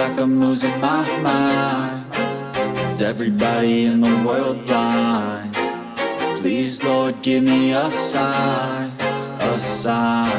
like I'm losing my mind. Is everybody in the world blind? Please, Lord, give me a sign, a sign.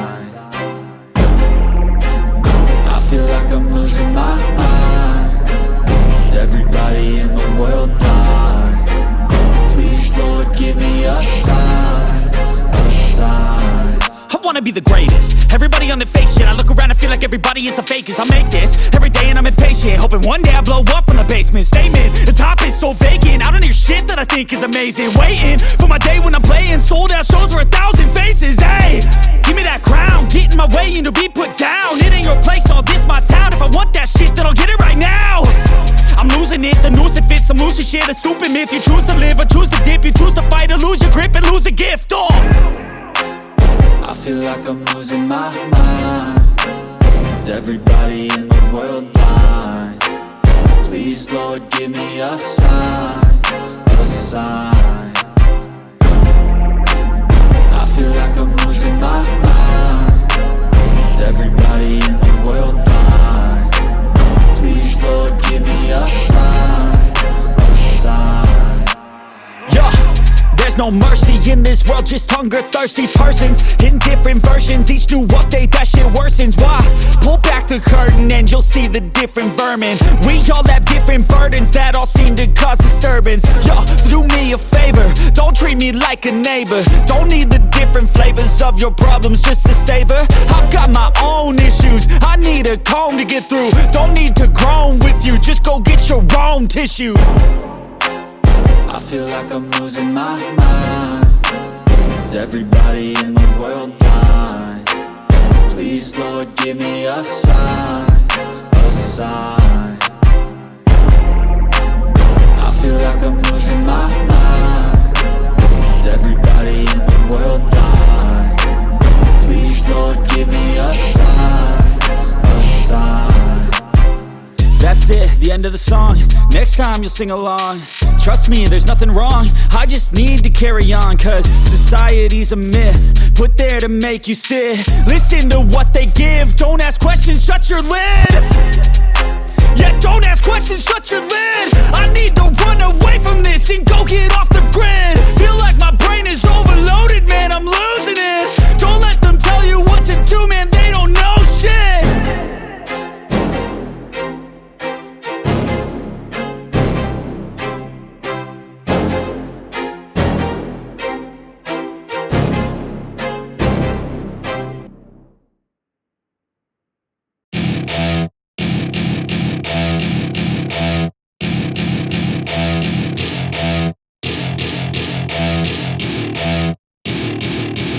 I feel like I'm losing my mind. Is everybody in the world blind? Please, Lord, give me a sign, a sign. I wanna be the greatest. Everybody on the fake shit. I look around and feel like everybody is the fakest. I make this every day and I'm impatient, hoping one day I blow up from the basement. Statement, the top is so vacant. I don't hear shit that I think is amazing. Waiting for my day when I'm playing sold out shows for 1,000 faces. Hey, give me that crown, get in my way and to be put down. It ain't your place, all this my town. If I want that shit, then I'll get it right now. I'm losing it, the noose it fits. I'm losing shit, a stupid myth. You choose to live or choose to dip. You choose to fight or lose your grip and lose a gift. I feel like I'm losing my mind. Is everybody in the world blind? Please, Lord, give me a sign, a sign. I feel like I'm losing my mind. Is everybody in the world blind? Please, Lord, give me a sign, a sign. Yeah. There's no mercy in this world, just hunger-thirsty persons in different versions. Each new update, that shit worsens. Why? Pull back the curtain and you'll see the different vermin. We all have different burdens that all seem to cause disturbance. Yo, so do me a favor, don't treat me like a neighbor. Don't need the different flavors of your problems just to savor. I've got my own issues, I need a comb to get through. Don't need to groan with you, just go get your own tissue. I feel like I'm losing my mind. Is everybody in the world blind? Please, Lord, give me a sign, a sign. I feel like I'm losing my mind. Is everybody in the world blind? Please, Lord, give me a sign, a sign. That's it, the end of the song. Next time you'll sing along. Trust me, there's nothing wrong. I just need to carry on, cause society's a myth put there to make you sit. Listen to what they give. Don't ask questions, shut your lid. Yeah, don't ask questions, shut your lid. I need to run away from this and go get off the grid. Feel like my brain is overloaded, man, I'm losing it. Don't let them tell you what to do, man, they don't know shit.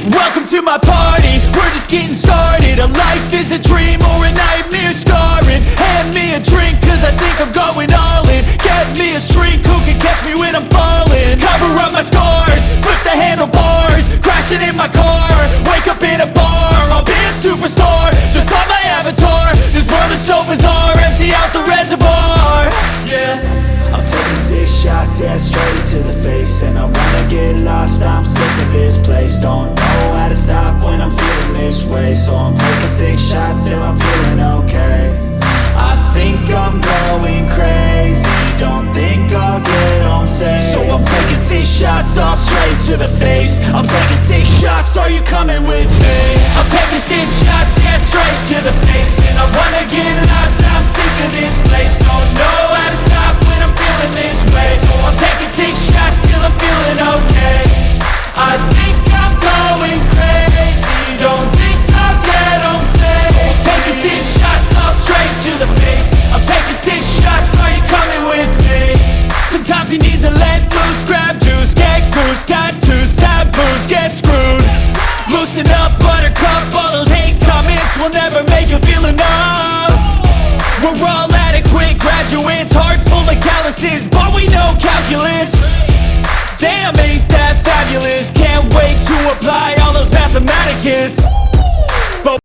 Welcome to my party, we're just getting started. A life is a dream or a nightmare scarring. Hand me a drink cause I think I'm going all in. Get me a shrink who can catch me when I'm falling. Cover up my scars, flip the handlebars. Crashing in my car, wake up in a bar. I'll be a superstar, just on my avatar. This world is so bizarre, empty out the reservoir. Yeah, I'm taking 6 shots, yeah, straight to the face. And I wanna get lost, I'm sick of this place. Don't know how to stop when I'm feeling this way. So I'm taking 6 shots till I'm feeling okay. I think I'm going crazy, don't think I'll get home safe. So I'm taking 6 shots all straight to the face. I'm taking 6 shots, are you coming with me? I'm taking 6 shots, yeah, straight to the face. And I wanna get lost, I'm sick of this place. Don't know how to stop when I'm feeling this way. So I'm taking 6 shots till I'm feeling okay. I think I'm going crazy, don't think I'll get home safe. So I'm taking 6 shots all straight to the face. I'm taking 6 shots, are you coming with me? Sometimes you need to let loose, grab juice, get goose, tattoos, taboos, get screwed. Loosen up, buttercup, all those hate comments will never make you feel enough. We're all adequate graduates, hearts full of calluses, but we know calculus. Damn, ain't that fabulous? Can't wait to apply all those mathematicus. But